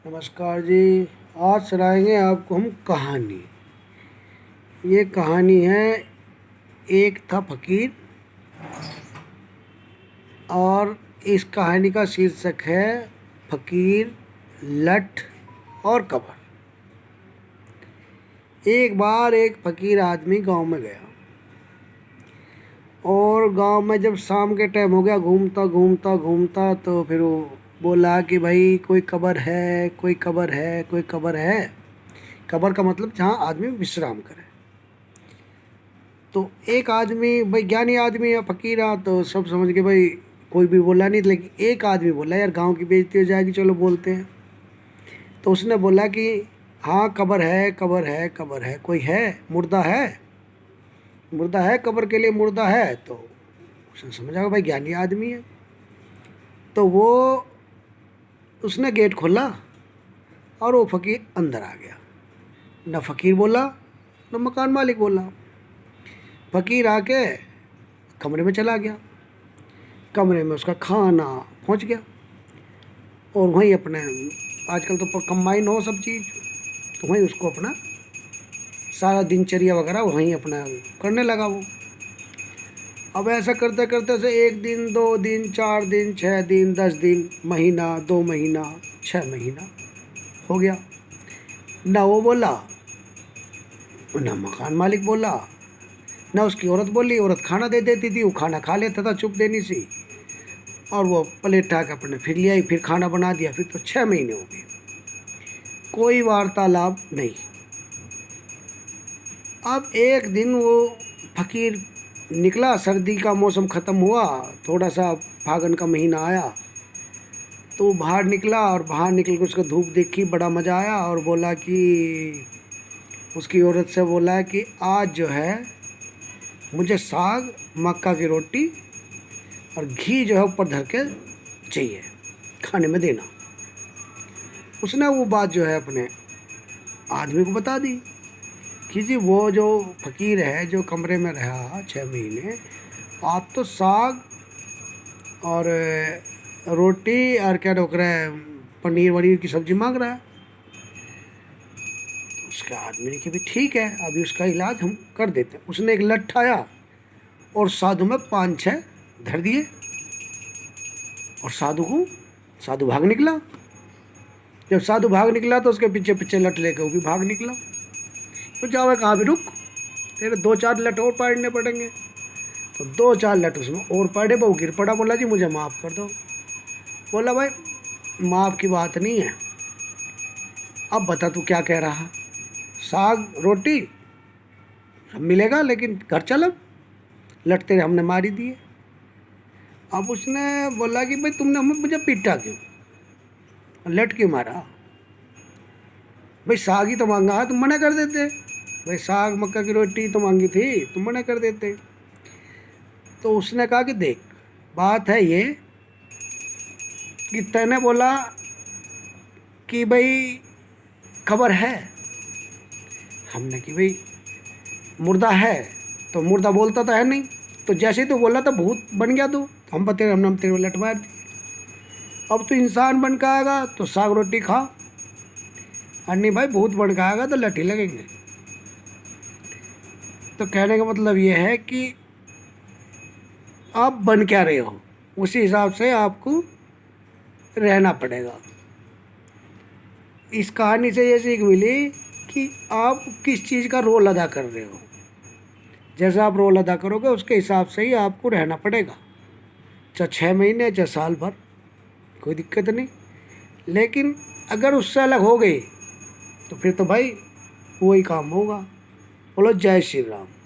नमस्कार जी। आज सुनाएंगे आपको हम कहानी। ये कहानी है, एक था फकीर, और इस कहानी का शीर्षक है फकीर, लठ और कबर। एक बार एक फकीर आदमी गांव में गया, और गांव में जब शाम के टाइम हो गया, घूमता घूमता घूमता तो फिर वो बोला कि भाई कोई कबर है, कोई कबर है, कोई कबर है। कबर का मतलब जहाँ आदमी विश्राम करे। तो एक आदमी, भाई ज्ञानी आदमी है, फकीर है, तो सब समझ के भाई कोई भी बोला नहीं, लेकिन एक आदमी बोला यार गांव की बेइज्जती हो जाएगी, चलो बोलते हैं। तो उसने बोला कि हाँ कबर है, कबर है, कबर है, कोई है, मुर्दा है, मुर्दा है, कबर के लिए मुर्दा है। तो उसने समझा भाई ज्ञानी आदमी है। तो वो उसने गेट खोला और वो फकीर अंदर आ गया। न फकीर बोला, न मकान मालिक बोला। फकीर आके कमरे में चला गया। कमरे में उसका खाना पहुंच गया, और वहीं अपने, आजकल तो कंबाइन हो सब चीज़, तो वहीं उसको अपना सारा दिनचर्या वगैरह वहीं अपना करने लगा वो। अब ऐसा करते करते से 1 दिन, 2 दिन, 4 दिन, 6 दिन, 10 दिन, महीना, 2 महीना, 6 महीना हो गया। ना वो बोला, ना मकान मालिक बोला, ना उसकी औरत बोली। औरत खाना दे देती थी, वो खाना खा लेता था चुप देनी सी, और वो प्लेट उठा के अपने फिर ले आई, फिर खाना बना दिया। फिर तो 6 महीने हो गए, कोई वार्तालाप नहीं। अब एक दिन वो फकीर निकला, सर्दी का मौसम ख़त्म हुआ, थोड़ा सा फागन का महीना आया, तो बाहर निकला, और बाहर निकल के उसको धूप देखी, बड़ा मज़ा आया, और बोला कि उसकी औरत से बोला कि आज जो है मुझे साग, मक्का की रोटी और घी जो है ऊपर धर के चाहिए, खाने में देना। उसने वो बात जो है अपने आदमी को बता दी कि जी वो जो फकीर है जो कमरे में रहा 6 महीने, आप तो साग और रोटी और क्या रोक रहा है, पनीर वनीर की सब्ज़ी मांग रहा है। तो उसके आदमी ने कि भी ठीक है, अभी उसका इलाज हम कर देते हैं। उसने एक लठ आया और साधु में 5-6 धर दिए, और साधु भाग निकला। जब साधु भाग निकला तो उसके पीछे पीछे लठ लेकर वो भी भाग निकला। तो जावे कहाँ भी रुक, तेरे 2-4 लठ और पाड़ने पड़ेंगे। तो 2-4 लठ उसमें और पाड़े, वो गिर पड़ा, बोला जी मुझे माफ़ कर दो। बोला भाई माफ़ की बात नहीं है, अब बता तू क्या कह रहा। साग रोटी सब मिलेगा, लेकिन घर चल, अब लठ तेरे हमने मारी दिए। अब उसने बोला कि भाई तुमने मुझे पीटा क्यों, लठ क्यों मारा। भाई साग ही तो मांगा है, तुम मना कर देते। भाई साग मक्का की रोटी तो मांगी थी, तुम मना कर देते। तो उसने कहा कि देख, बात है ये कि तैने बोला कि भाई खबर है, हमने कि भाई मुर्दा है, तो मुर्दा बोलता तो है नहीं, तो जैसे ही तो बोला तो भूत बन गया तू, तो हम तेरे हमने तेरे लठ मार दी। अब तू इंसान बन के आएगा तो साग रोटी खा, और नहीं भाई भूत बन के आएगा तो लठी लगेंगे। तो कहने का मतलब ये है कि आप बन क्या रहे हो, उसी हिसाब से आपको रहना पड़ेगा। इस कहानी से ये सीख मिली कि आप किस चीज़ का रोल अदा कर रहे हो। जैसा आप रोल अदा करोगे उसके हिसाब से ही आपको रहना पड़ेगा, चाहे 6 महीने, चाहे साल भर, कोई दिक्कत नहीं। लेकिन अगर उससे अलग हो गई तो फिर तो भाई वही काम होगा। बोलो जय श्री राम।